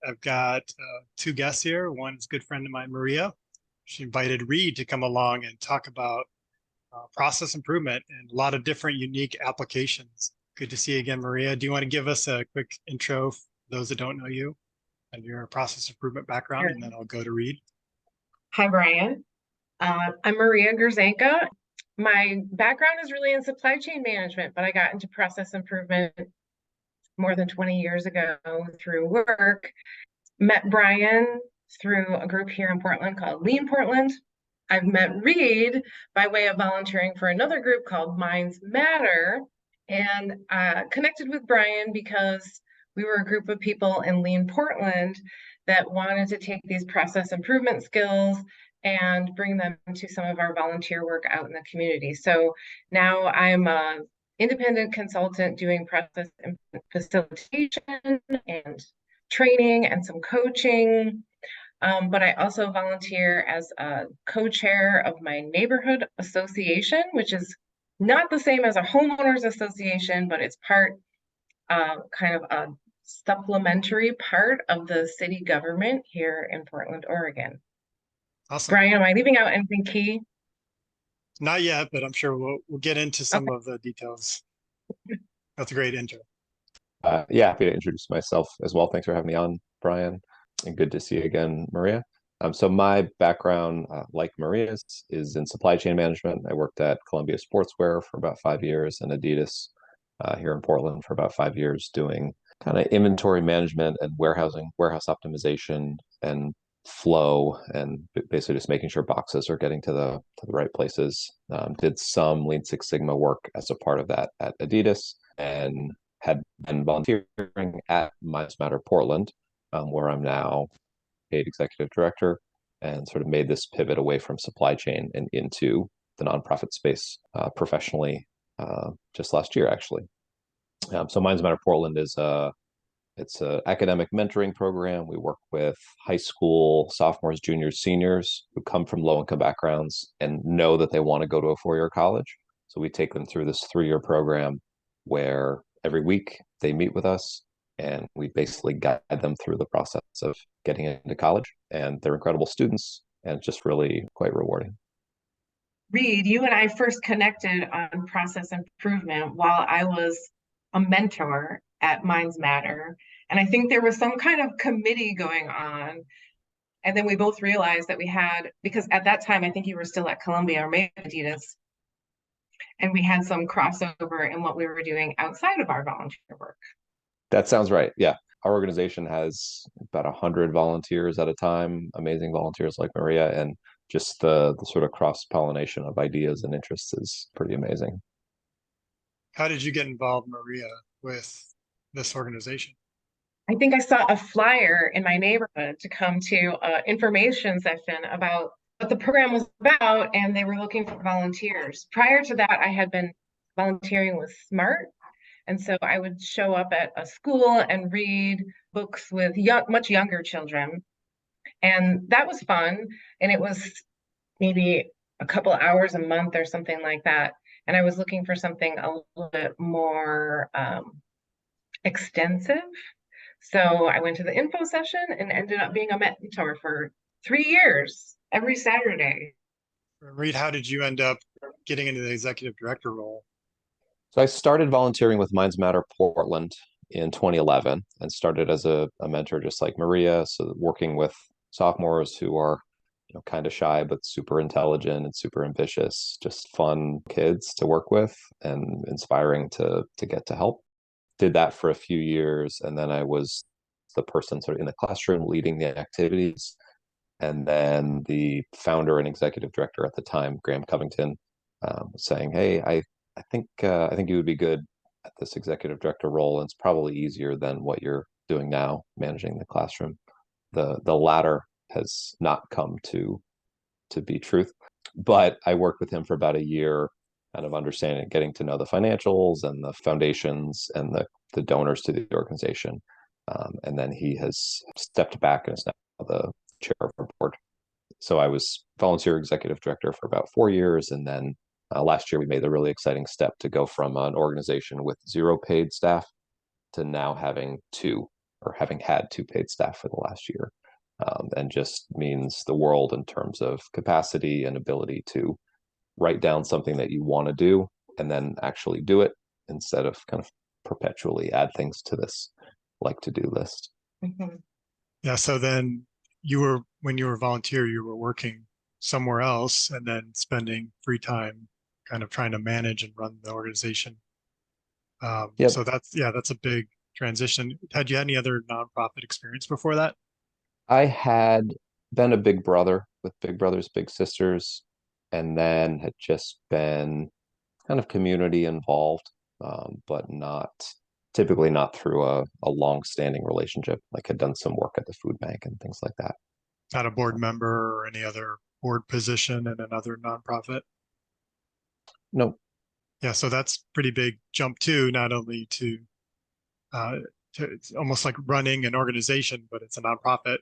I've got two guests here. One's a good friend of mine, Maria. She invited Reed to come along and talk about process improvement and a lot of different unique applications. Good to see you again, Maria. Do you want to give us a quick intro for those that don't know you and your process improvement background, Sure. and then I'll go to Reed. Hi, Brian. I'm Maria Grzanka. My background is really in supply chain management, but I got into process improvement more than 20 years ago through work. Met Brian through a group here in Portland called Lean Portland. I've met Reed by way of volunteering for another group called Minds Matter, and connected with Brian because we were a group of people in Lean Portland that wanted to take these process improvement skills and bring them to some of our volunteer work out in the community. So now I'm a independent consultant doing process facilitation and training and some coaching. But I also volunteer as a co-chair of my neighborhood association, which is not the same as a homeowners association, but it's kind of a supplementary part of the city government here in Portland, Oregon. Awesome. Brian, am I leaving out anything key? Not yet, but I'm sure we'll get into some Okay. of the details. That's a great intro. Yeah, happy to introduce myself as well. Thanks for having me on, Brian, and good to see you again, Maria. So my background, like Maria's, is in supply chain management. I worked at Columbia Sportswear for about 5 years and Adidas here in Portland for about 5 years, doing kind of inventory management and warehousing, warehouse optimization and flow, and basically just making sure boxes are getting to the right places. Did some Lean Six Sigma work as a part of that at Adidas, and had been volunteering at Minds Matter Portland, where I'm now paid executive director, and sort of made this pivot away from supply chain and into the nonprofit space professionally just last year, actually. So Minds Matter Portland is it's an academic mentoring program. We work with high school sophomores, juniors, seniors who come from low-income backgrounds and know that they want to go to a four-year college. So we take them through this 3-year program where every week they meet with us and we basically guide them through the process of getting into college. And they're incredible students and just really quite rewarding. Reed, you and I first connected on process improvement while I was a mentor at Minds Matter. And I think there was some kind of committee going on. And then we both realized that we had, because at that time, I think you were still at Columbia or maybe Adidas, and we had some crossover in what we were doing outside of our volunteer work. That sounds right. Yeah. Our organization has about 100 volunteers at a time, amazing volunteers like Maria, and just the sort of cross-pollination of ideas and interests is pretty amazing. How did you get involved, Maria, with this organization? I think I saw a flyer in my neighborhood to come to an information session about what the program was about, and they were looking for volunteers. Prior to that, I had been volunteering with SMART, and so I would show up at a school and read books with much younger children, and that was fun. And it was maybe a couple hours a month or something like that. And I was looking for something a little bit more extensive. So I went to the info session and ended up being a mentor for 3 years, every Saturday. Reed, how did you end up getting into the executive director role? So I started volunteering with Minds Matter Portland in 2011 and started as a mentor, just like Maria. So working with sophomores who are, kind of shy, but super intelligent and super ambitious, just fun kids to work with and inspiring to get to help. Did that for a few years. And then I was the person sort of in the classroom leading the activities. And then the founder and executive director at the time, Graham Covington, was saying, "Hey, I think you would be good at this executive director role, and it's probably easier than what you're doing now, managing the classroom." The latter has not come to be truth, but I worked with him for about a year, kind of understanding, getting to know the financials and the foundations and the donors to the organization, and then he has stepped back and is now the chair of our board. So I was volunteer executive director for about 4 years, and then last year we made the really exciting step to go from an organization with 0 paid staff to now having 2 or having had 2 paid staff for the last year, and just means the world in terms of capacity and ability to write down something that you want to do and then actually do it instead of kind of perpetually add things to this like to-do list. Mhm. Yeah. So then when you were a volunteer, you were working somewhere else and then spending free time kind of trying to manage and run the organization. Yep. So that's a big transition. Had you had any other nonprofit experience before that? I had been a big brother with Big Brothers Big Sisters, and then had just been kind of community involved, but not typically not through a long-standing relationship. Like had done some work at the food bank and things like that. Not a board member or any other board position in another nonprofit? No, Yeah, so that's pretty big jump too, not only uh, it's almost like running an organization, but it's a nonprofit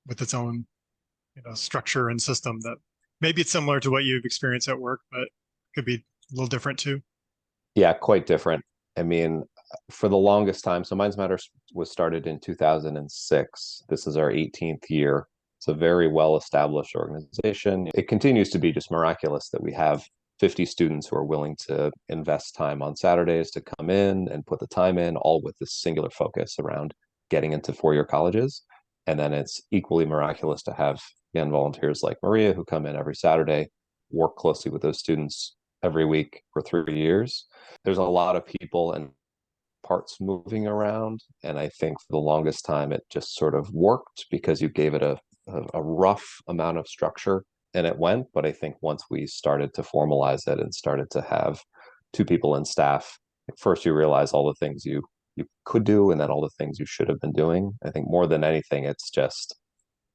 with its own, structure and system that maybe it's similar to what you've experienced at work, but could be a little different too. yeah, quite different. I mean, for the longest time, so Minds Matter was started in 2006. This is our 18th year. It's a very well-established organization. It continues to be just miraculous that we have 50 students who are willing to invest time on Saturdays to come in and put the time in, all with this singular focus around getting into four-year colleges. And then it's equally miraculous to have, again, volunteers like Maria who come in every Saturday, work closely with those students every week for 3 years. There's a lot of people and parts moving around, and I think for the longest time it just sort of worked because you gave it a rough amount of structure and it went. But I think once we started to formalize it and started to have 2 people in staff, first you realize all the things you could do and then all the things you should have been doing. I think more than anything it's just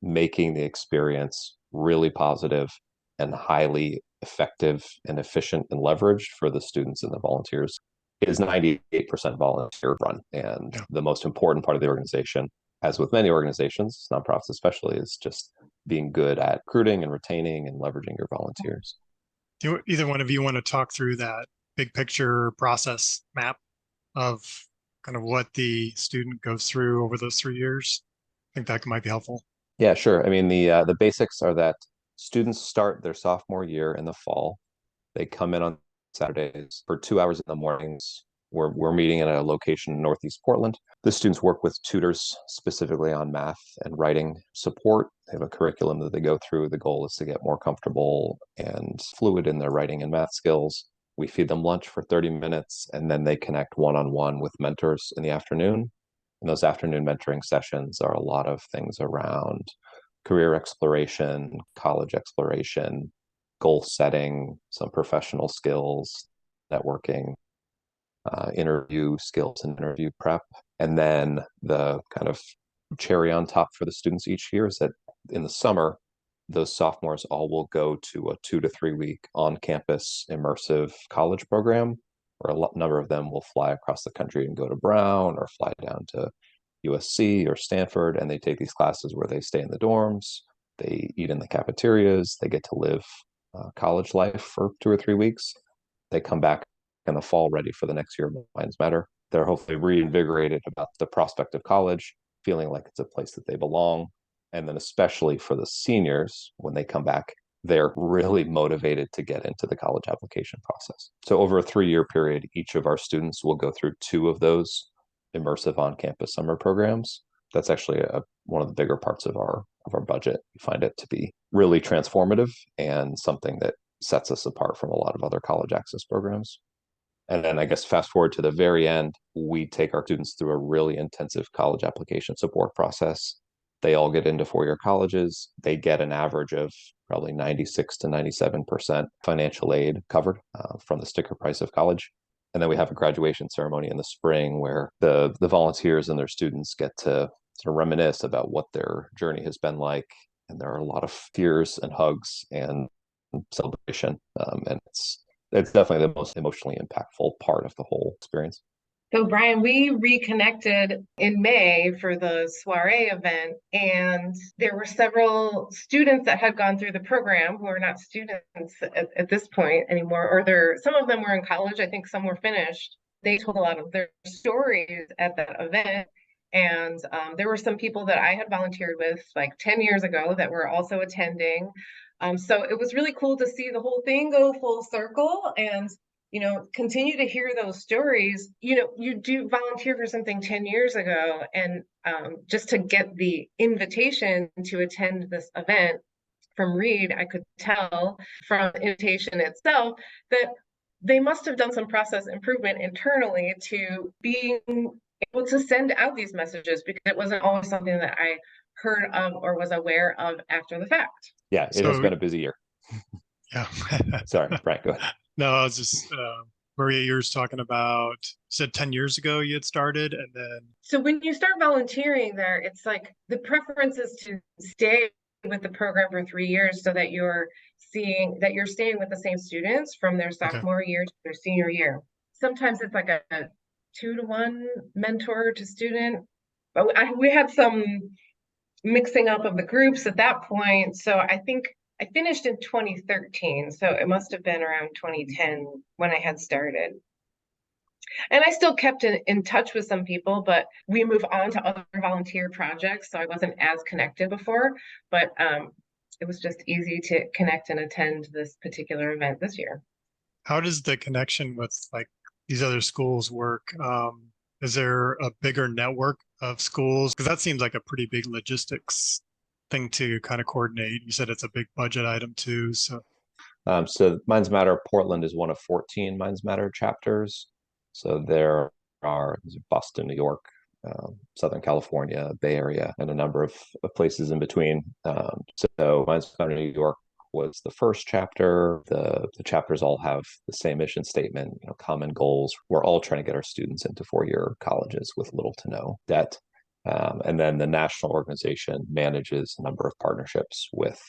making the experience really positive and highly effective and efficient and leveraged for the students and the volunteers. It is 98% volunteer run. And Yeah. the most important part of the organization, as with many organizations, nonprofits especially, is just being good at recruiting and retaining and leveraging your volunteers. Do either one of you want to talk through that big picture process map of kind of what the student goes through over those 3 years? I think that might be helpful. Yeah, sure. I mean, the basics are that students start their sophomore year in the fall. They come in on Saturdays for 2 hours in the mornings. We're meeting at a location in Northeast Portland. The students work with tutors specifically on math and writing support. They have a curriculum that they go through. The goal is to get more comfortable and fluid in their writing and math skills. We feed them lunch for 30 minutes, and then they connect one-on-one with mentors in the afternoon. And those afternoon mentoring sessions are a lot of things around career exploration, college exploration, goal setting, some professional skills, networking, interview skills and interview prep. And then the kind of cherry on top for the students each year is that in the summer, those sophomores all will go to a 2 to 3 week on campus immersive college program, where a number of them will fly across the country and go to Brown or fly down to USC or Stanford. And they take these classes where they stay in the dorms, they eat in the cafeterias, they get to live college life for 2 or 3 weeks. They come back in the fall ready for the next year of Minds Matter. They're hopefully reinvigorated about the prospect of college, feeling like it's a place that they belong. And then especially for the seniors, when they come back, they're really motivated to get into the college application process. So over a 3-year period, each of our students will go through 2 of those immersive on-campus summer programs. That's actually one of the bigger parts of our budget. We find it to be really transformative and something that sets us apart from a lot of other college access programs. And then I guess fast forward to the very end, we take our students through a really intensive college application support process. They all get into four-year colleges. They get an average of probably 96 to 97% financial aid covered from the sticker price of college. And then we have a graduation ceremony in the spring where the volunteers and their students get to sort of reminisce about what their journey has been like. And there are a lot of tears and hugs and celebration. And it's definitely the most emotionally impactful part of the whole experience. So Brian, we reconnected in May for the soiree event, and there were several students that had gone through the program who are not students at this point anymore, or some of them were in college. I think some were finished. They told a lot of their stories at that event. And there were some people that I had volunteered with like 10 years ago that were also attending. So it was really cool to see the whole thing go full circle and, continue to hear those stories. You do volunteer for something 10 years ago, and just to get the invitation to attend this event from Reed, I could tell from the invitation itself that they must have done some process improvement internally to being able to send out these messages, because it wasn't always something that I heard of or was aware of after the fact. Yeah, it has been a busy year. Yeah. Sorry, Brian, go ahead. No, I was just, Maria, you were talking about, you said 10 years ago you had started, and then. So when you start volunteering there, it's like the preference is to stay with the program for 3 years so that you're staying with the same students from their sophomore year to their senior year. Sometimes it's like a 2-to-1 mentor to student, but we had some mixing up of the groups at that point. So I think I finished in 2013, so it must have been around 2010 when I had started. And I still kept in touch with some people, but we move on to other volunteer projects, so I wasn't as connected before, but it was just easy to connect and attend this particular event this year. How does the connection with like these other schools work? Is there a bigger network of schools? Because that seems like a pretty big logistics thing to kind of coordinate. You said it's a big budget item too. So Minds Matter Portland is one of 14 Minds Matter chapters. So there are Boston, New York, Southern California, Bay Area, and a number of places in between. So Minds Matter New York was the first chapter. The chapters all have the same mission statement, common goals. We're all trying to get our students into 4-year colleges with little to no debt. And then the national organization manages a number of partnerships with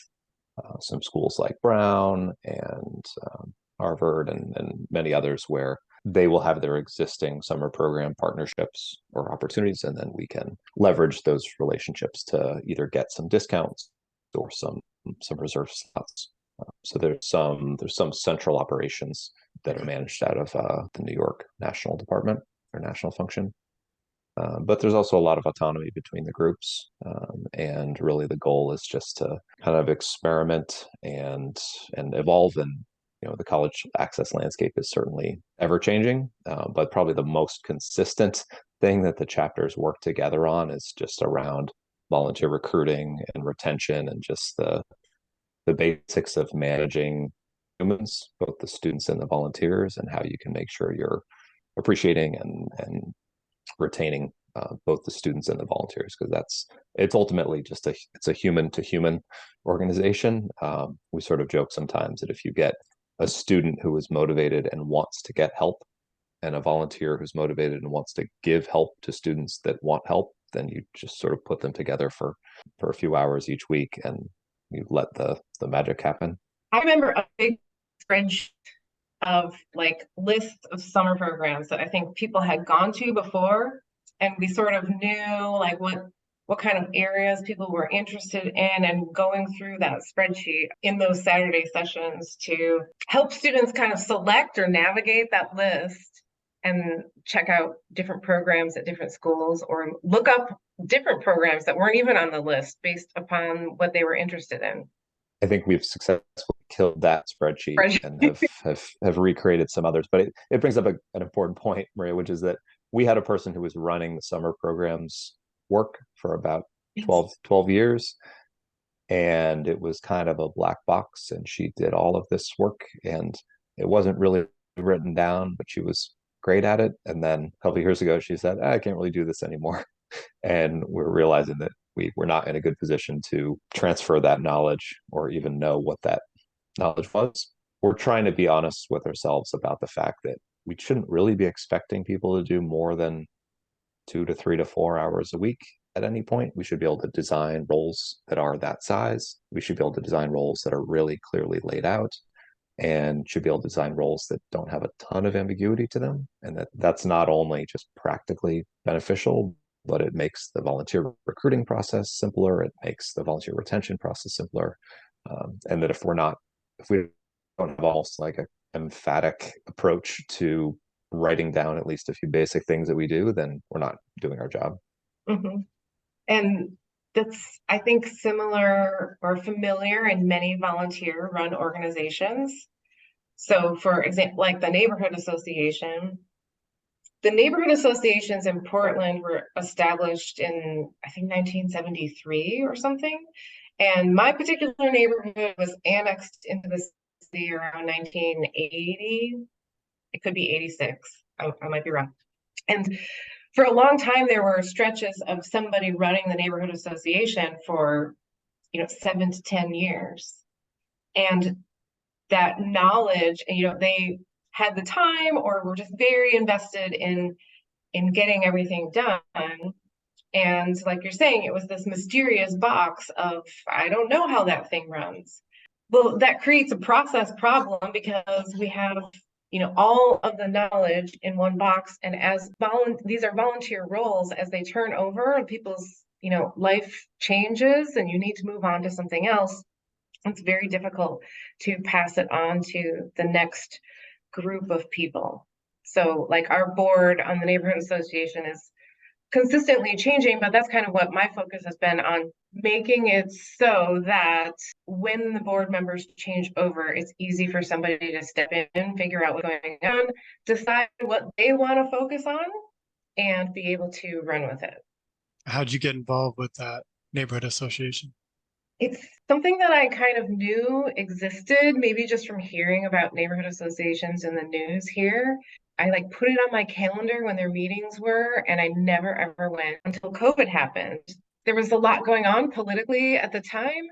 some schools like Brown and Harvard and many others, where they will have their existing summer program partnerships or opportunities, and then we can leverage those relationships to either get some discounts or some reserve slots. So there's some central operations that are managed out of the New York National Department or National Function. But there's also a lot of autonomy between the groups. And really the goal is just to kind of experiment and evolve. And, the college access landscape is certainly ever changing, but probably the most consistent thing that the chapters work together on is just around volunteer recruiting and retention and just the basics of managing humans, both the students and the volunteers, and how you can make sure you're appreciating and retaining both the students and the volunteers, because it's ultimately just it's a human to human organization. We sort of joke sometimes that if you get a student who is motivated and wants to get help and a volunteer who's motivated and wants to give help to students that want help, then you just sort of put them together for a few hours each week and you let the magic happen. I remember a big spreadsheet of like lists of summer programs that I think people had gone to before, and we sort of knew like what kind of areas people were interested in, and going through that spreadsheet in those Saturday sessions to help students kind of select or navigate that list and check out different programs at different schools, or look up different programs that weren't even on the list based upon what they were interested in. I think we've successfully killed that spreadsheet and have recreated some others. But it brings up an important point, Maria, which is that we had a person who was running the summer programs work for about 12 years. And it was kind of a black box. And she did all of this work and it wasn't really written down, but she was great at it. And then a couple of years ago, she said, I can't really do this anymore. And we're realizing that we're not in a good position to transfer that knowledge or even know what that knowledge was. We're trying to be honest with ourselves about the fact that we shouldn't really be expecting people to do more than 2 to 3 to 4 hours a week at any point. We should be able to design roles that are that size. We should be able to design roles that are really clearly laid out, and should be able to design roles that don't have a ton of ambiguity to them. And that's not only just practically beneficial, but it makes the volunteer recruiting process simpler. It makes the volunteer retention process simpler. And that if we don't have almost like an emphatic approach to writing down at least a few basic things that we do, then we're not doing our job. Mhm. And that's, I think, similar or familiar in many volunteer-run organizations. So, for example, like the neighborhood associations in Portland were established in, I think, 1973 or something. And my particular neighborhood was annexed into the city around 1980. It could be 86. I might be wrong. And for a long time, there were stretches of somebody running the neighborhood association for, 7 to 10 years. And that knowledge, and, they had the time or were just very invested in getting everything done. And like you're saying, it was this mysterious box of, I don't know how that thing runs. Well, that creates a process problem because we have, all of the knowledge in one box. And these are volunteer roles, as they turn over and people's, life changes and you need to move on to something else, it's very difficult to pass it on to the next group of people. So like our board on the neighborhood association is consistently changing, but that's kind of what my focus has been on, making it so that when the board members change over, it's easy for somebody to step in, figure out what's going on, decide what they want to focus on, and be able to run with it. How'd you get involved with that neighborhood association? It's something that I kind of knew existed, maybe just from hearing about neighborhood associations in the news here. I like put it on my calendar when their meetings were, and I never ever went until COVID happened. There was a lot going on politically at the time,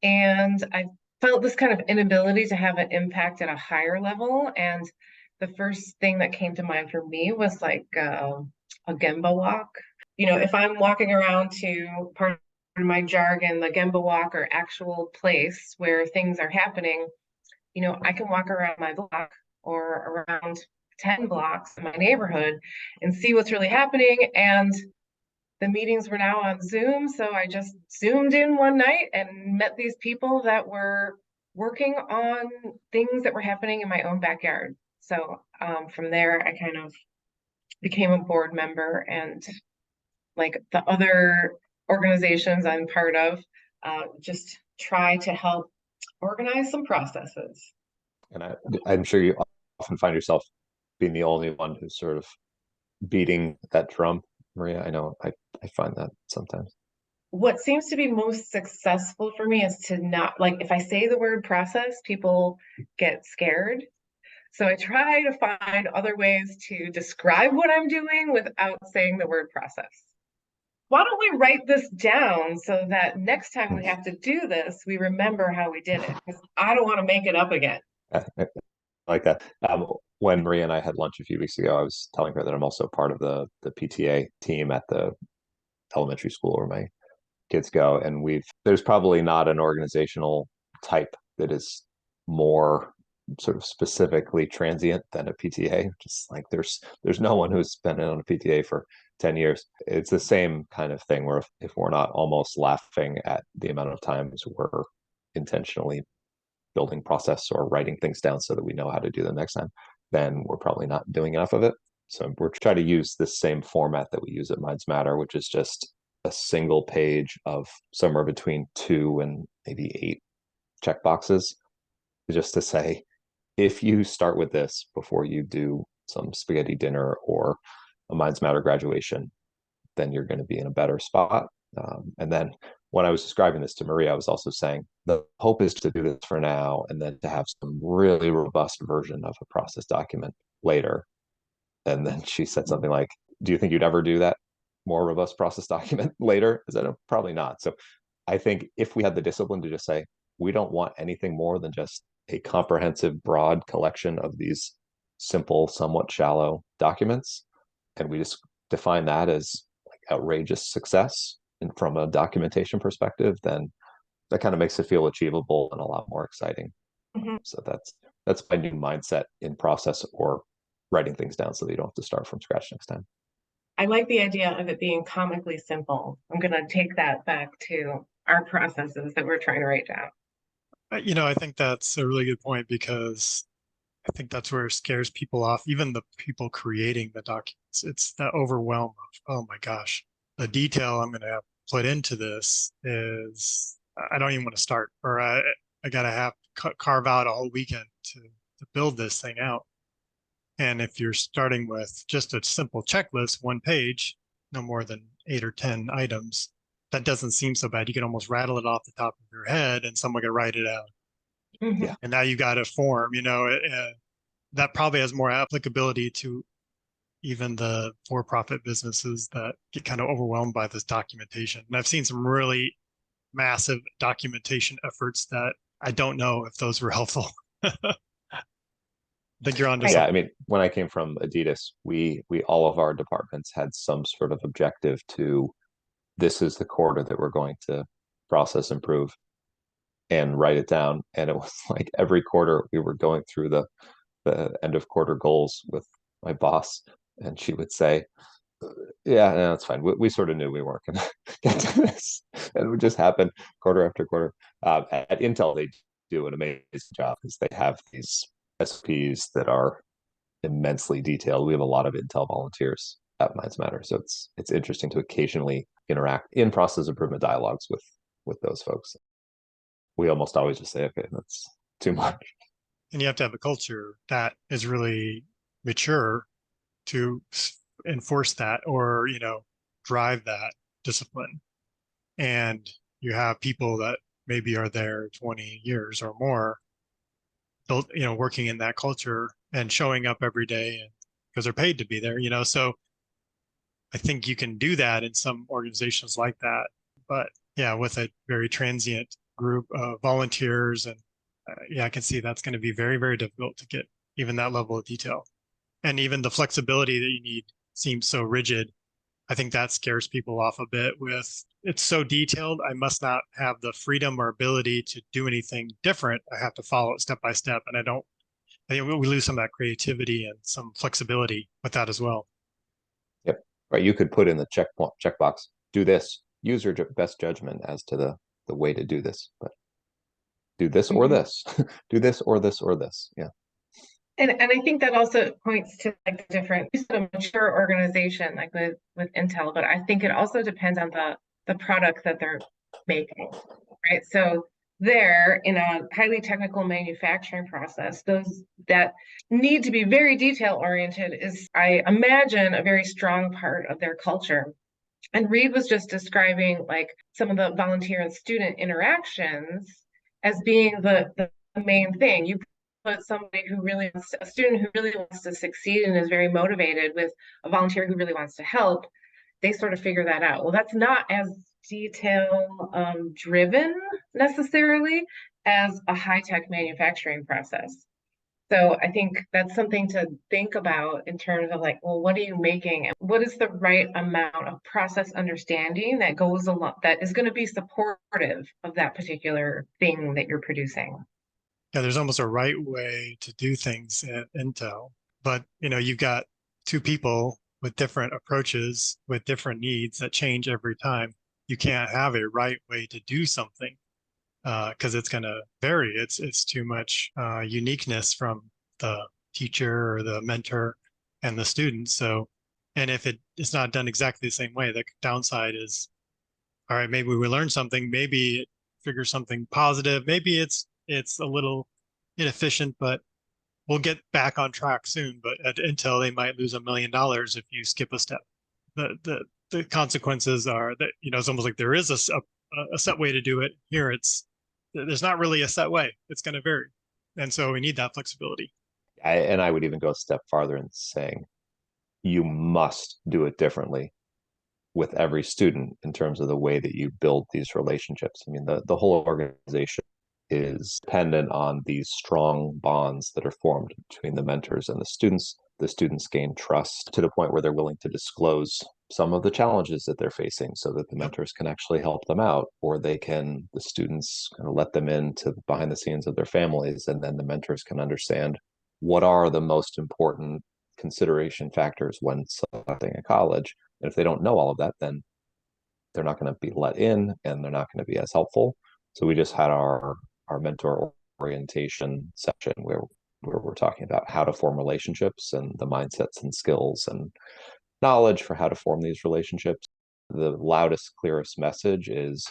and I felt this kind of inability to have an impact at a higher level. And the first thing that came to mind for me was like a Gemba walk. If I'm walking around to part of my jargon, the Gemba walk or actual place where things are happening, I can walk around my block or around 10 blocks in my neighborhood and see what's really happening. And the meetings were now on Zoom. So I just Zoomed in one night and met these people that were working on things that were happening in my own backyard. So from there, I kind of became a board member, and like the other organizations I'm part of, just try to help organize some processes. And I'm sure you often find yourself being the only one who's sort of beating that drum, Maria. I know I find that sometimes. What seems to be most successful for me is to not, like, if I say the word process, people get scared. So I try to find other ways to describe what I'm doing without saying the word process. Why don't we write this down so that next time we have to do this, we remember how we did it? Because I don't want to make it up again. I like that. When Maria and I had lunch a few weeks ago, I was telling her that I'm also part of the PTA team at the elementary school where my kids go, and there's probably not an organizational type that is more sort of specifically transient than a PTA. Just like there's no one who's been on a PTA for 10 years. It's the same kind of thing where if we're not almost laughing at the amount of times we're intentionally building process or writing things down so that we know how to do them next time, then we're probably not doing enough of it. So we're trying to use this same format that we use at Minds Matter, which is just a single page of somewhere between 2 and maybe 8 checkboxes, just to say, if you start with this before you do some spaghetti dinner or a Minds Matter graduation, then you're going to be in a better spot. And then when I was describing this to Maria, I was also saying the hope is to do this for now and then to have some really robust version of a process document later. And then she said something like, do you think you'd ever do that more robust process document later? I said, "No, probably not." So I think if we had the discipline to just say, we don't want anything more than just a comprehensive, broad collection of these simple, somewhat shallow documents, and we just define that as like outrageous success and from a documentation perspective, then that kind of makes it feel achievable and a lot more exciting. Mhm. So that's my new mindset in process or writing things down so that you don't have to start from scratch next time. I like the idea of it being comically simple. I'm going to take that back to our processes that we're trying to write down. I think that's a really good point because I think that's where it scares people off, even the people creating the documents. It's that overwhelm of, oh my gosh, the detail I'm going to put into this is I don't even want to start, or I got to have carve out a whole weekend to build this thing out. And if you're starting with just a simple checklist, one page, no more than 8 or 10 items, that doesn't seem so bad. You can almost rattle it off the top of your head and someone can write it out. Mhm. And now you got a form, that probably has more applicability to even the for-profit businesses that get kind of overwhelmed by this documentation. And I've seen some really massive documentation efforts that I don't know if those were helpful. I think you're onto Yeah, something. I mean, when I came from Adidas, we all of our departments had some sort of objective to this is the quarter that we're going to process improve and write it down. And it was like every quarter we were going through the end of quarter goals with my boss, and she would say, yeah, no, that's fine. We sort of knew we weren't going to get to this, and it would just happen quarter after quarter. At Intel, they do an amazing job because they have these SPs that are immensely detailed. We have a lot of Intel volunteers at Minds Matter, so it's interesting to occasionally interact in process improvement dialogues with those folks. We almost always just say, okay, that's too much. And you have to have a culture that is really mature to enforce that or, drive that discipline. And you have people that maybe are there 20 years or more, built, working in that culture and showing up every day because they're paid to be there, so I think you can do that in some organizations like that. But yeah, with a very transient group of volunteers and yeah, I can see that's going to be very, very difficult to get even that level of detail. And even the flexibility that you need seems so rigid. I think that scares people off a bit with it's so detailed. I must not have the freedom or ability to do anything different. I have to follow it step by step. And I think we lose some of that creativity and some flexibility with that as well. Yep. Right. You could put in the checkbox, do this, use your best judgment as to the way to do this, but do this or Mhm. this, do this or this or this. Yeah. And I think that also points to like the different a mature organization like with Intel, but I think it also depends on the product that they're making, right? So they're in a highly technical manufacturing process. Those that need to be very detail oriented is, I imagine, a very strong part of their culture. And Reed was just describing like some of the volunteer and student interactions as being the main thing. You put somebody who really wants a student who really wants to succeed and is very motivated with a volunteer who really wants to help, they sort of figure that out. Well, that's not as detail driven necessarily as a high-tech manufacturing process. So I think that's something to think about in terms of like, well, what are you making? And what is the right amount of process understanding that goes along that is going to be supportive of that particular thing that you're producing? Yeah, there's almost a right way to do things at Intel, but you've got two people with different approaches, with different needs that change every time. You can't have a right way to do something because it's going to vary. It's too much uniqueness from the teacher or the mentor and the student. So, and if it's not done exactly the same way, the downside is, all right, maybe we learn something, maybe it figures something positive, maybe it's a little inefficient, but we'll get back on track soon. But at Intel, they might lose $1 million if you skip a step. The consequences are that it's almost like there is a set way to do it. Here, there's not really a set way. It's going to vary, and so we need that flexibility. And I would even go a step farther in saying you must do it differently with every student in terms of the way that you build these relationships. I mean, the whole organization is dependent on these strong bonds that are formed between the mentors and the students. The students gain trust to the point where they're willing to disclose some of the challenges that they're facing so that the mentors can actually help them out, or the students kind of let them into behind the scenes of their families, and then the mentors can understand what are the most important consideration factors when selecting a college. And if they don't know all of that, then they're not going to be let in and they're not going to be as helpful. So we just had our mentor orientation session where we're talking about how to form relationships and the mindsets and skills and knowledge for how to form these relationships. the loudest, clearest message is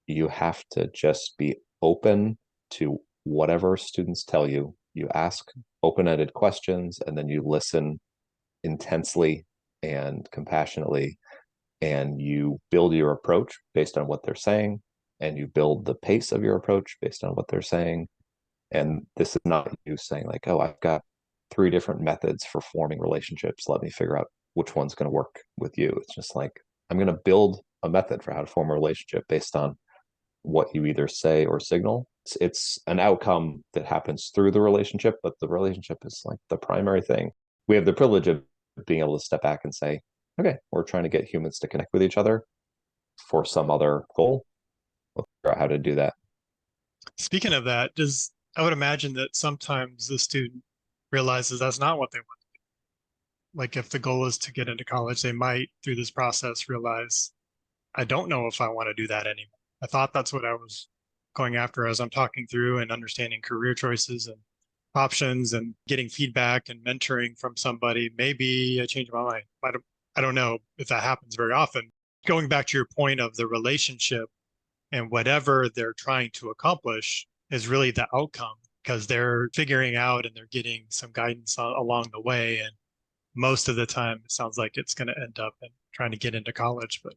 you have to just be open to whatever students tell you. You ask open-ended questions, and then you listen intensely and compassionately, and you build your approach based on what they're saying, and you build the pace of your approach based on what they're saying. And this is not you saying like, oh, I've got 3 different methods for forming relationships. Let me figure out which one's going to work with you. It's just like, I'm going to build a method for how to form a relationship based on what you either say or signal. It's an outcome that happens through the relationship, but the relationship is like the primary thing. We have the privilege of being able to step back and say, okay, we're trying to get humans to connect with each other for some other goal. We'll figure out how to do that. Speaking of that, I would imagine that sometimes the student realizes that's not what they want. Like if the goal is to get into college, they might, through this process, realize, I don't know if I want to do that anymore. I thought that's what I was going after as I'm talking through and understanding career choices and options and getting feedback and mentoring from somebody. Maybe I changed my mind. I don't know if that happens very often. Going back to your point of the relationship and whatever they're trying to accomplish is really the outcome, because they're figuring out and they're getting some guidance along the way. And most of the time, it sounds like it's going to end up in trying to get into college. But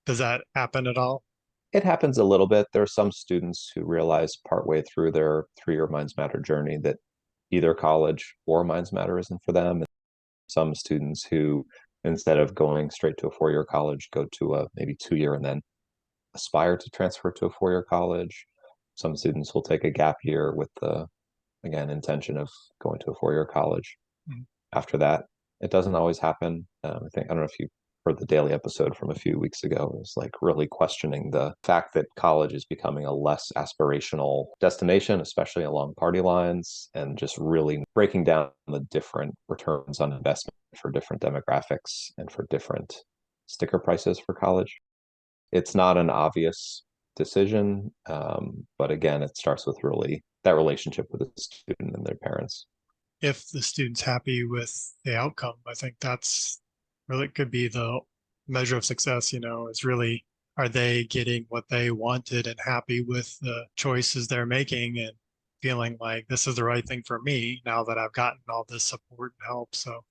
does that happen at all? It happens a little bit. There are some students who realize partway through their 3-year Minds Matter journey that either college or Minds Matter isn't for them. And some students who, instead of going straight to a 4-year college, go to a maybe 2-year and then aspire to transfer to a 4-year college. Some students will take a gap year with the, again, intention of going to a 4-year college. After that, it doesn't always happen. I don't know if you heard the daily episode from a few weeks ago. It was like really questioning the fact that college is becoming a less aspirational destination, especially along party lines, and just really breaking down the different returns on investment for different demographics and for different sticker prices for college. It's not an obvious decision, but again, it starts with really that relationship with the student and their parents. If the student's happy with the outcome, I think that's really could be the measure of success, is really, are they getting what they wanted and happy with the choices they're making and feeling like this is the right thing for me now that I've gotten all this support and help. So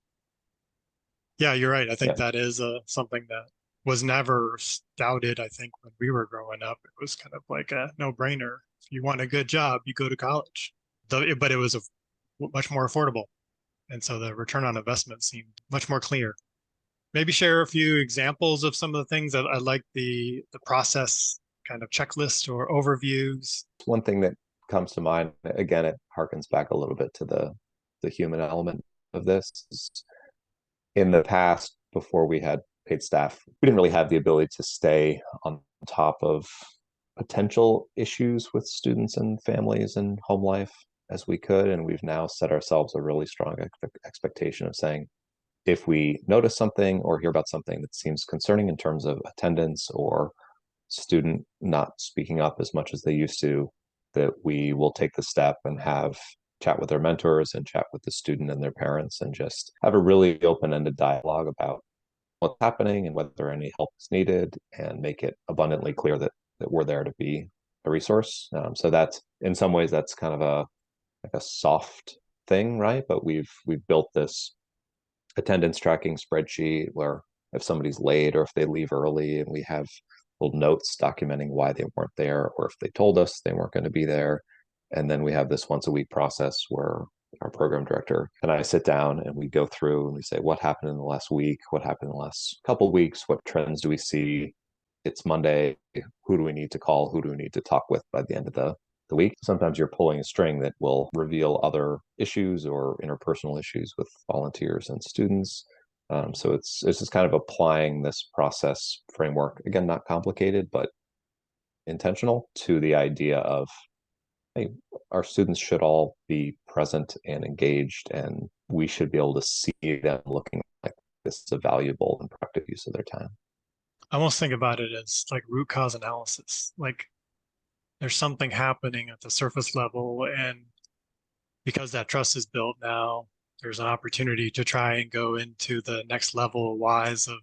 yeah, you're right. I think that is something that was never doubted. I think when we were growing up, it was kind of like a no-brainer. If you want a good job, you go to college. But it was much more affordable. And so the return on investment seemed much more clear. Maybe share a few examples of some of the things that I like the process kind of checklist or overviews. One thing that comes to mind, again, it harkens back a little bit to the human element of this. In the past, before we had paid staff, we didn't really have the ability to stay on top of potential issues with students and families and home life as we could. And we've now set ourselves a really strong expectation of saying, if we notice something or hear about something that seems concerning in terms of attendance or student not speaking up as much as they used to, that we will take the step and have chat with their mentors and chat with the student and their parents and just have a really open-ended dialogue about what's happening and whether any help is needed, and make it abundantly clear that we're there to be a resource. So that's, in some ways, that's kind of a soft thing, right? But we've built this attendance tracking spreadsheet where if somebody's late or if they leave early, and we have little notes documenting why they weren't there, or if they told us they weren't going to be there. And then we have this once a week process where our program director and I sit down and we go through and we say, what happened in the last week? What happened in the last couple of weeks? What trends do we see? It's Monday. Who do we need to call? Who do we need to talk with by the end of the week? Sometimes you're pulling a string that will reveal other issues or interpersonal issues with volunteers and students. So it's just kind of applying this process framework, again, not complicated, but intentional, to the idea of, hey, our students should all be present and engaged, and we should be able to see them looking like this is a valuable and productive use of their time. I almost think about it as like root cause analysis. Like there's something happening at the surface level, and because that trust is built now, there's an opportunity to try and go into the next level wise of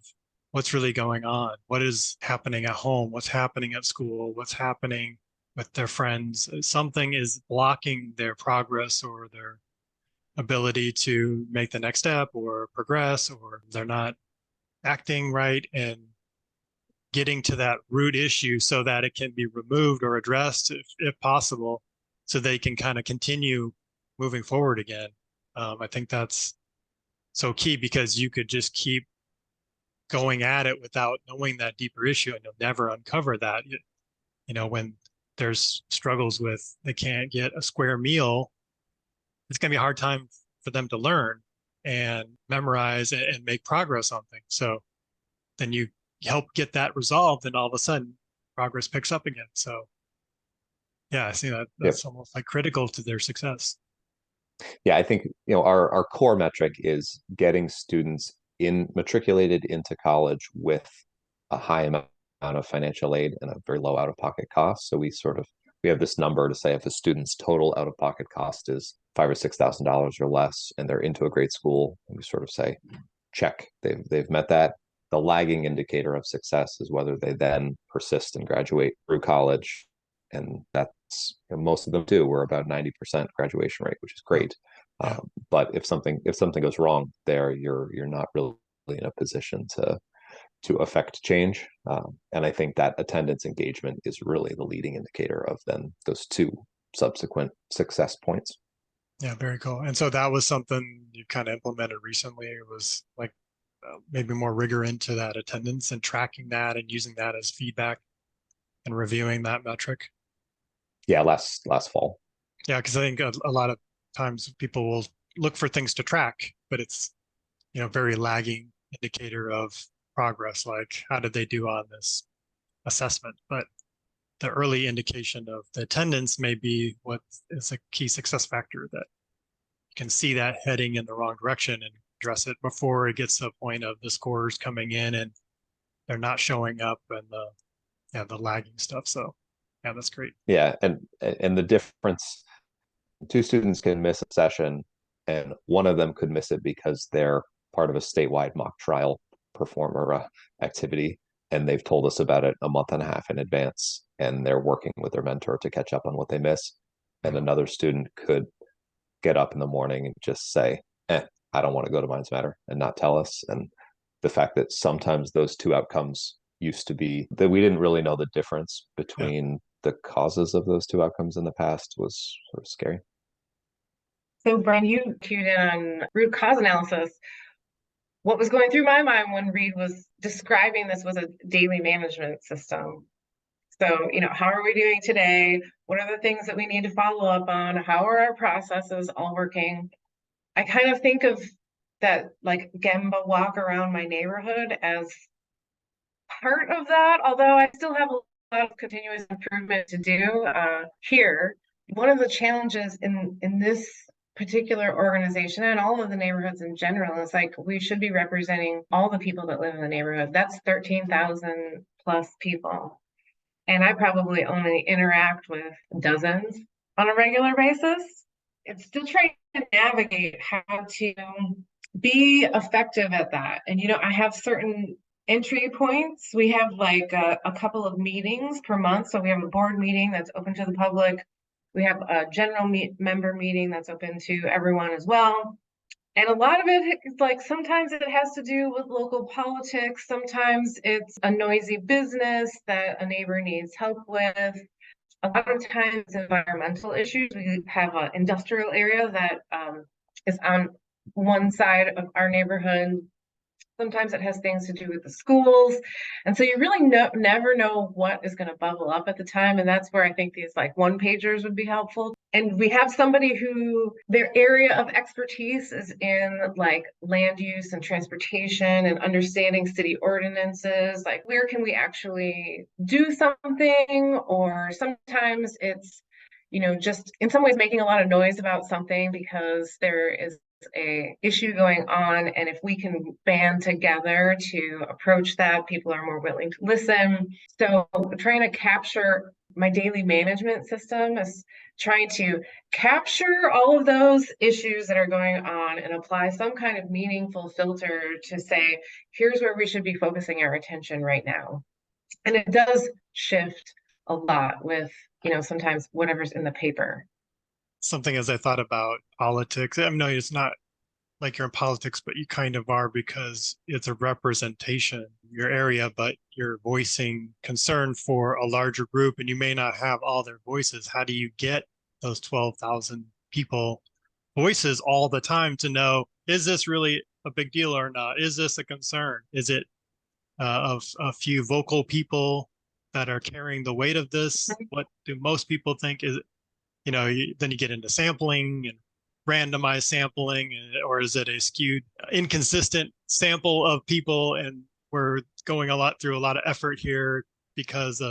what's really going on, what is happening at home, what's happening at school, what's happening with their friends. Something is blocking their progress or their ability to make the next step or progress, or they're not acting right, and getting to that root issue so that it can be removed or addressed if possible, so they can kind of continue moving forward again. I think that's so key, because you could just keep going at it without knowing that deeper issue, and you'll never uncover that. When there's struggles with they can't get a square meal, it's going to be a hard time for them to learn and memorize and make progress on things. So then you help get that resolved, and all of a sudden progress picks up again. So yeah, I see that that's almost like critical to their success. Yeah, I think our core metric is getting students matriculated into college with a high amount of financial aid and a very low out-of-pocket cost. So we have this number to say if a student's total out-of-pocket cost is $5,000 or $6,000 or less, and they're into a great school, and we sort of say, check, they've met that. The lagging indicator of success is whether they then persist and graduate through college, and that's most of them do. We're about 90% graduation rate, which is great. Yeah. But if something goes wrong there, you're not really in a position to affect change. And I think that attendance engagement is really the leading indicator of then those two subsequent success points. Yeah, very cool. And so that was something you kind of implemented recently. It was like maybe more rigor into that attendance and tracking that and using that as feedback and reviewing that metric. Yeah, last fall. Yeah, because I think a lot of times people will look for things to track, but it's very lagging indicator of progress, like how did they do on this assessment. But the early indication of the attendance may be what is a key success factor, that you can see that heading in the wrong direction and address it before it gets to the point of the scores coming in and they're not showing up, and the lagging stuff. So yeah, that's great. Yeah, and the difference, two students can miss a session, and one of them could miss it because they're part of a statewide mock trial performer activity, and they've told us about it a month and a half in advance, and they're working with their mentor to catch up on what they miss. And another student could get up in the morning and just say, I don't want to go to Minds Matter, and not tell us. And the fact that sometimes those two outcomes used to be that we didn't really know the difference between the causes of those two outcomes in the past was sort of scary. So Brian, you cued in on root cause analysis. What was going through my mind when Reed was describing this was a daily management system. So, how are we doing today? What are the things that we need to follow up on? How are our processes all working? I kind of think of that like Gemba walk around my neighborhood as part of that, although I still have a lot of continuous improvement to do here. One of the challenges in this particular organization and all of the neighborhoods in general is like we should be representing all the people that live in the neighborhood. That's 13,000 plus people. And I probably only interact with dozens on a regular basis. It's still trying to navigate how to be effective at that. And, I have certain entry points. We have like a couple of meetings per month. So we have a board meeting that's open to the public. We have a general member meeting that's open to everyone as well. And a lot of it is like sometimes it has to do with local politics. Sometimes it's a noisy business that a neighbor needs help with. A lot of times environmental issues. We have an industrial area that is on one side of our neighborhood. Sometimes it has things to do with the schools. And so you really never know what is going to bubble up at the time. And that's where I think these like one-pagers would be helpful. And we have somebody who their area of expertise is in like land use and transportation and understanding city ordinances. Like where can we actually do something? Or sometimes it's, just in some ways making a lot of noise about something because there is a issue going on, and if we can band together to approach that, people are more willing to listen. So trying to capture My daily management system is trying to capture all of those issues that are going on and apply some kind of meaningful filter to say, here's where we should be focusing our attention right now. And it does shift a lot with, sometimes whatever's in the paper. Something as I thought about politics, I mean, no, it's not like you're in politics, but you kind of are because it's a representation in your area, but you're voicing concern for a larger group and you may not have all their voices. How do you get those 12,000 people voices all the time to know, is this really a big deal or not? Is this a concern? Is it of a few vocal people that are carrying the weight of this? What do most people think is, then you get into sampling and randomized sampling, or is it a skewed, inconsistent sample of people? And we're going through a lot of effort here because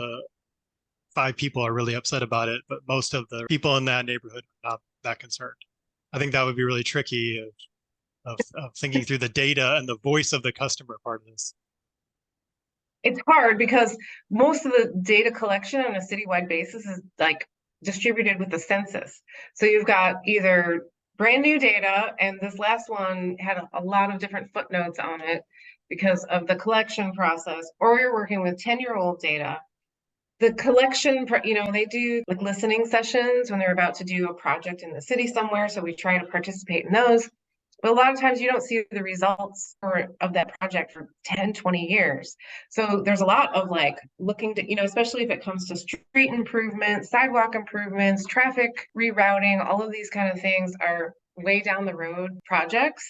5 people are really upset about it, but most of the people in that neighborhood are not that concerned. I think that would be really tricky of thinking through the data and the voice of the customer part of this. It's hard because most of the data collection on a citywide basis is like distributed with the census. So you've got either brand new data, and this last one had a lot of different footnotes on it because of the collection process, or you're working with 10-year-old data. The collection, they do like listening sessions when they're about to do a project in the city somewhere. So we try to participate in those. But a lot of times you don't see the results of that project for 10, 20 years. So there's a lot of like looking to, especially if it comes to street improvements, sidewalk improvements, traffic rerouting, all of these kind of things are way down the road projects,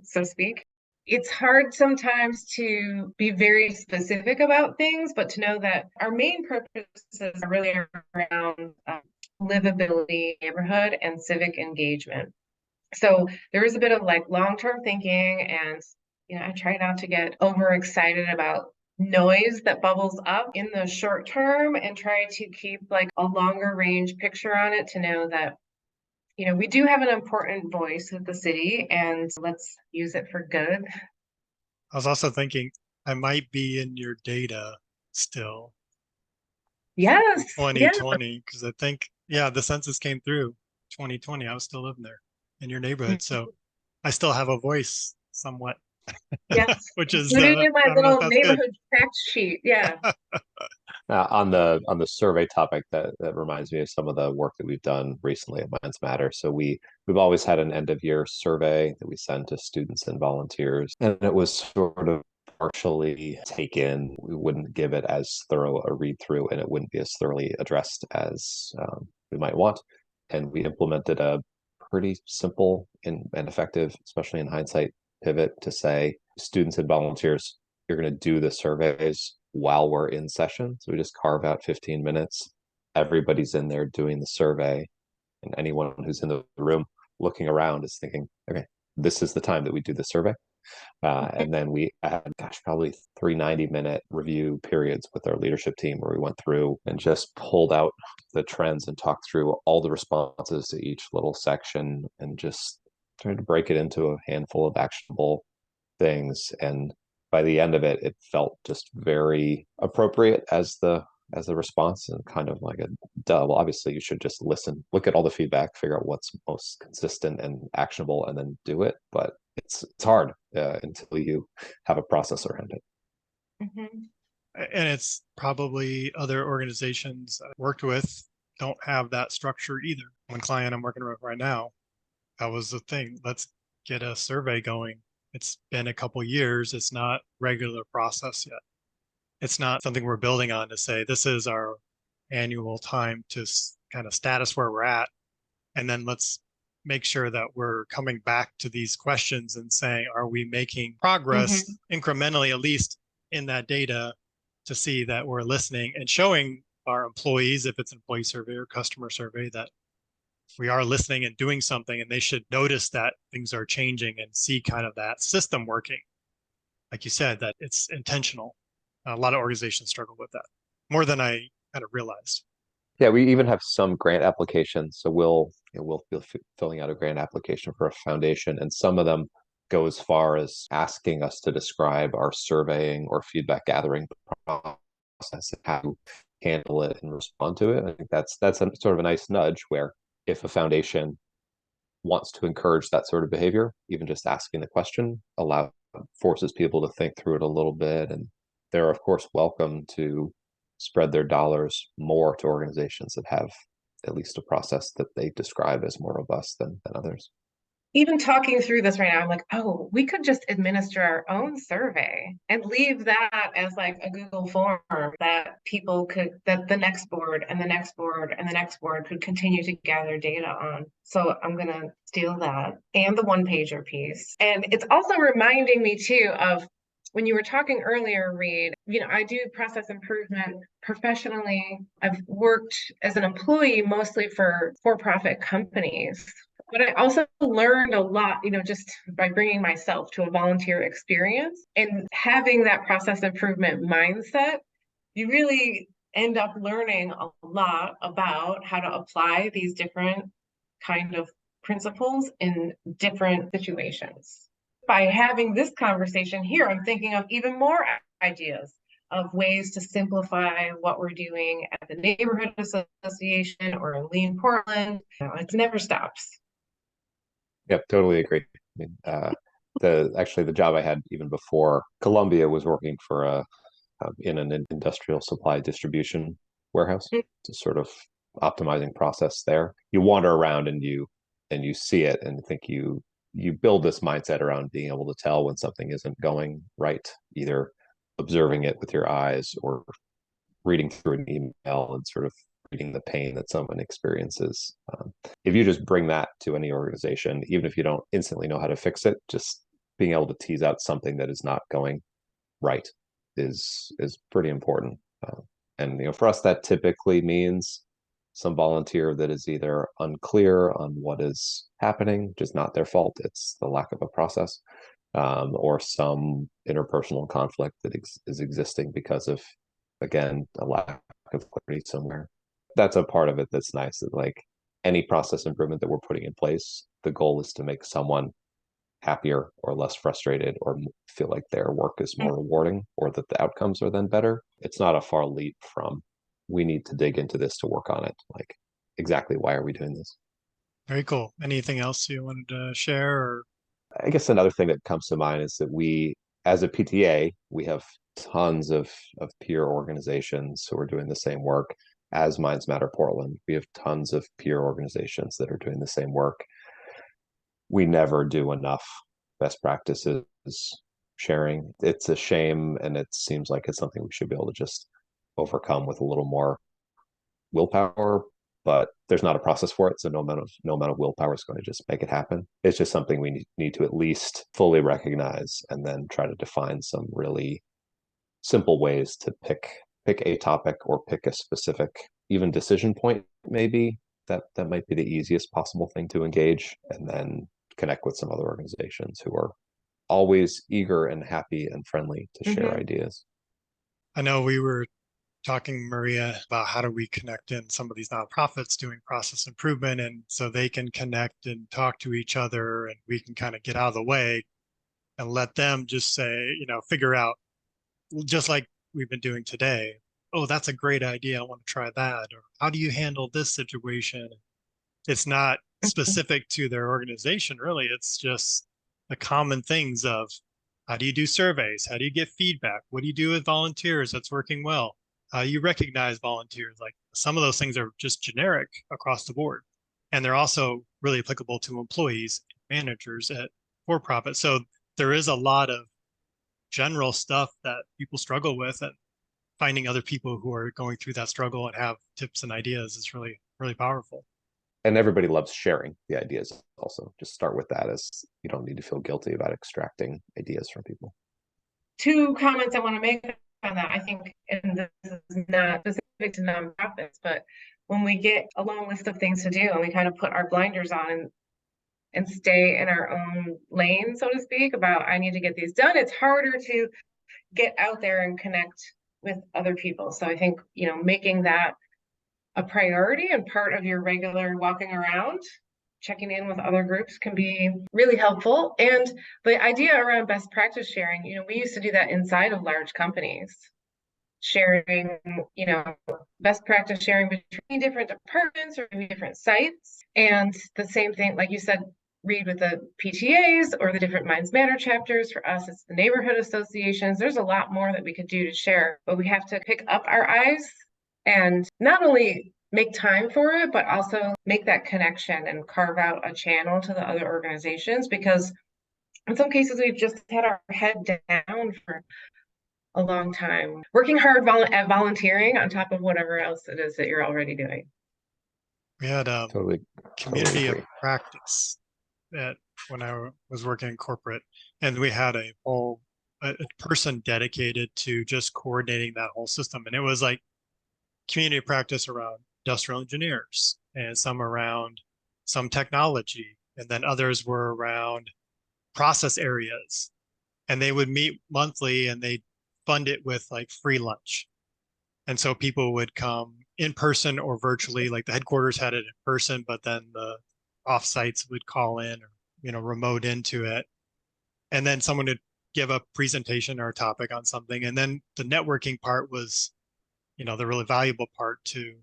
so to speak. It's hard sometimes to be very specific about things, but to know that our main purposes are really around livability, neighborhood, and civic engagement. So there is a bit of like long-term thinking, and I try not to get overexcited about noise that bubbles up in the short term and try to keep like a longer range picture on it to know that we do have an important voice at the city, and let's use it for good. I was also thinking I might be in your data still. Yes. 2020, because I think, the census came through 2020. I was still living there in your neighborhood. So I still have a voice somewhat. Yes. Which is put it in my little neighborhood good. fact sheet. Yeah. On the survey topic, that reminds me of some of the work that we've done recently at Minds Matter. So we've always had an end of year survey that we send to students and volunteers, and it was sort of partially taken. We wouldn't give it as thorough a read through, and it wouldn't be as thoroughly addressed as we might want. And we implemented a pretty simple and effective, especially in hindsight, pivot to say, students and volunteers, you're going to do the surveys while we're in session. So we just carve out 15 minutes. Everybody's in there doing the survey, and anyone who's in the room looking around is thinking, okay, this is the time that we do the survey. And then we had, probably 3 90-minute review periods with our leadership team where we went through and just pulled out the trends and talked through all the responses to each little section and just tried to break it into a handful of actionable things. And by the end of it, it felt just very appropriate as the response, and kind of like a duh. Well, obviously you should just listen, look at all the feedback, figure out what's most consistent and actionable, and then do it. But it's hard until you have a process around it. Mm-hmm. And it's probably other organizations I worked with don't have that structure either. One client I'm working with right now, that was the thing. Let's get a survey going. It's been a couple years. It's not regular process yet. It's not something we're building on to say, this is our annual time to kind of status where we're at. And then let's make sure that we're coming back to these questions and saying, are we making progress incrementally, at least in that data, to see that we're listening and showing our employees, if it's an employee survey or customer survey, that we are listening and doing something, and they should notice that things are changing and see kind of that system working. Like you said, that it's intentional. A lot of organizations struggle with that more than I kind of realized. Yeah, we even have some grant applications. So we'll be filling out a grant application for a foundation, and some of them go as far as asking us to describe our surveying or feedback gathering process, how handle it and respond to it. I think that's a sort of a nice nudge where if a foundation wants to encourage that sort of behavior, even just asking the question forces people to think through it a little bit. And they're of course welcome to spread their dollars more to organizations that have at least a process that they describe as more robust than others. Even talking through this right now, I'm like, oh, we could just administer our own survey and leave that as like a Google form that that the next board and the next board and the next board could continue to gather data on. So I'm going to steal that and the one pager piece. And it's also reminding me too of when you were talking earlier, Reed, I do process improvement professionally. I've worked as an employee mostly for for-profit companies. But I also learned a lot, just by bringing myself to a volunteer experience and having that process improvement mindset. You really end up learning a lot about how to apply these different kind of principles in different situations. By having this conversation here, I'm thinking of even more ideas of ways to simplify what we're doing at the neighborhood association or in Lean Portland. It never stops. Yep, totally agree. I mean, the job I had even before Columbia was working for in an industrial supply distribution warehouse, to sort of optimizing process there. You wander around and you see it and think you build this mindset around being able to tell when something isn't going right, either observing it with your eyes or reading through an email and sort of reading the pain that someone experiences. If you just bring that to any organization, even if you don't instantly know how to fix it, just being able to tease out something that is not going right is pretty important. And for us, that typically means some volunteer that is either unclear on what is happening, which is not their fault, it's the lack of a process, or some interpersonal conflict that is existing because of, again, a lack of clarity somewhere. That's a part of it that's nice, that like any process improvement that we're putting in place, the goal is to make someone happier or less frustrated or feel like their work is more rewarding or that the outcomes are then better. It's not a far leap from we need to dig into this to work on it. Like, exactly why are we doing this? Very cool. Anything else you wanted to share? Or I guess another thing that comes to mind is that we, as a PTA, we have tons of peer organizations who are doing the same work as Minds Matter Portland. We have tons of peer organizations that are doing the same work. We never do enough best practices sharing. It's a shame, and it seems like it's something we should be able to just overcome with a little more willpower, but there's not a process for it, so no amount of willpower is going to just make it happen. It's just something we need to at least fully recognize and then try to define some really simple ways to pick a topic or pick a specific even decision point. Maybe that might be the easiest possible thing to engage, and then connect with some other organizations who are always eager and happy and friendly to share ideas. I know we were talking, Maria, about how do we connect in some of these nonprofits doing process improvement, and so they can connect and talk to each other, and we can kind of get out of the way and let them just say, figure out, just like we've been doing today. Oh, that's a great idea. I want to try that. Or how do you handle this situation? It's not specific to their organization, really. It's just the common things of how do you do surveys? How do you get feedback? What do you do with volunteers that's working well? How do you recognize volunteers? Like, some of those things are just generic across the board. And they're also really applicable to employees, managers at for-profit. So there is a lot of general stuff that people struggle with, and finding other people who are going through that struggle and have tips and ideas is really, really powerful. And everybody loves sharing the ideas also. Just start with that, as you don't need to feel guilty about extracting ideas from people. Two comments I want to make on that. I think, and this is not specific to nonprofits, but when we get a long list of things to do and we kind of put our blinders on and stay in our own lane, so to speak, about I need to get these done, it's harder to get out there and connect with other people. So I think, making that a priority and part of your regular walking around, checking in with other groups can be really helpful. And the idea around best practice sharing, we used to do that inside of large companies. sharing, best practice sharing between different departments or maybe different sites. And the same thing, like you said, Reed, with the PTAs or the different Minds Matter chapters. For us, it's the neighborhood associations. There's a lot more that we could do to share, but we have to pick up our eyes and not only make time for it, but also make that connection and carve out a channel to the other organizations, because in some cases we've just had our head down for a long time, working hard at volunteering on top of whatever else it is that you're already doing. We had Totally community of agree. practice when I was working in corporate, and we had a person dedicated to just coordinating that whole system. And it was like community of practice around industrial engineers, and some around some technology, and then others were around process areas. And they would meet monthly, and they'd fund it with like free lunch. And so people would come in person or virtually, like the headquarters had it in person, but then the offsites would call in or, remote into it. And then someone would give a presentation or a topic on something. And then the networking part was, the really valuable part to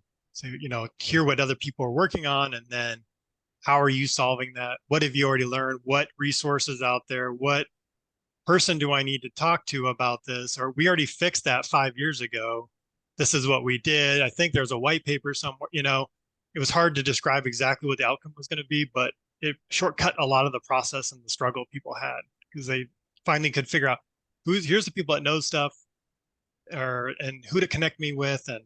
hear what other people are working on. And then how are you solving that? What have you already learned? What resources out there? What person do I need to talk to about this? Or we already fixed that 5 years ago. This is what we did. I think there's a white paper somewhere. It was hard to describe exactly what the outcome was going to be, but it shortcut a lot of the process and the struggle people had, because they finally could figure out here's the people that know stuff, and who to connect me with, and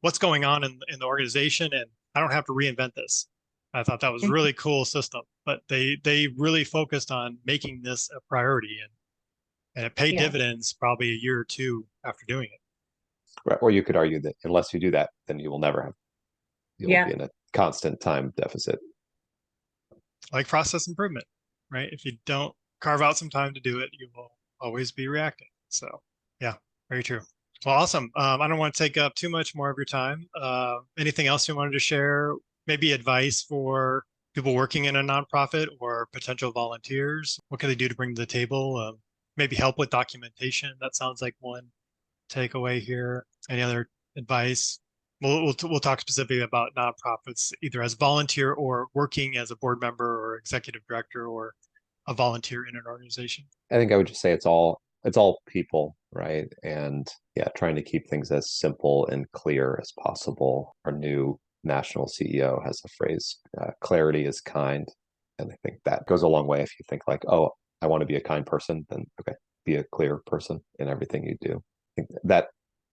what's going on in the organization, and I don't have to reinvent this. I thought that was a really cool system, but they really focused on making this a priority, and it paid dividends probably a year or two after doing it. Right. Or you could argue that unless you do that, then you'll be in a constant time deficit. Like process improvement, right? If you don't carve out some time to do it, you will always be reacting. So yeah, very true. Well, awesome. I don't want to take up too much more of your time. Anything else you wanted to share? Maybe advice for people working in a nonprofit or potential volunteers? What can they do to bring to the table? Maybe help with documentation. That sounds like one takeaway here. Any other advice? We'll talk specifically about nonprofits, either as volunteer or working as a board member or executive director or a volunteer in an organization. I think I would just say it's all people, right? And yeah, trying to keep things as simple and clear as possible. Our new national CEO has a phrase, clarity is kind. And I think that goes a long way. If you think like, oh, I want to be a kind person, then okay, be a clear person in everything you do. I think that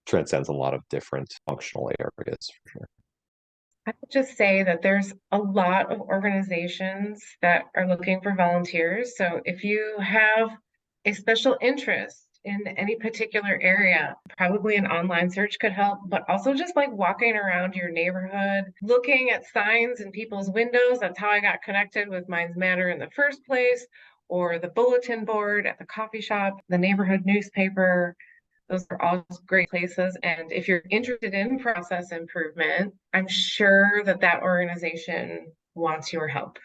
transcends a lot of different functional areas for sure. I would just say that there's a lot of organizations that are looking for volunteers. So if you have a special interest in any particular area, probably an online search could help, but also just like walking around your neighborhood, looking at signs in people's windows. That's how I got connected with Minds Matter in the first place, or the bulletin board at the coffee shop, the neighborhood newspaper. Those are all great places. And if you're interested in process improvement, I'm sure that organization wants your help.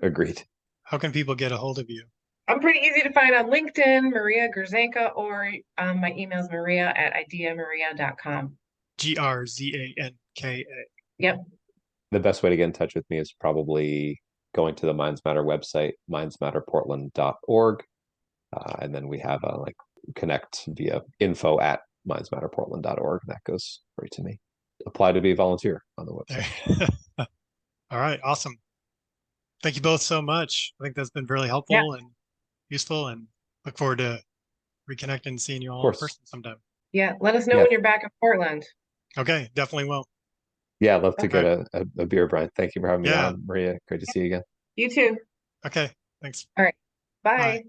Agreed. How can people get a hold of you? I'm pretty easy to find on LinkedIn, Maria Grzanka, or my email is maria@ideamaria.com. Grzanka. Yep. The best way to get in touch with me is probably going to the Minds Matter website, mindsmatterportland.org. And then we have a connect via info@mindsmatterportland.org. That goes right to me. Apply to be a volunteer on the website. All right. Awesome. Thank you both so much. I think that's been really helpful and useful, and look forward to reconnecting and seeing you all in person sometime. Yeah. Let us know when you're back in Portland. Okay. Definitely will. Yeah. I'd love to get a beer, Brian. Thank you for having me on, Maria. Great to see you again. You too. Okay. Thanks. All right. Bye. Bye.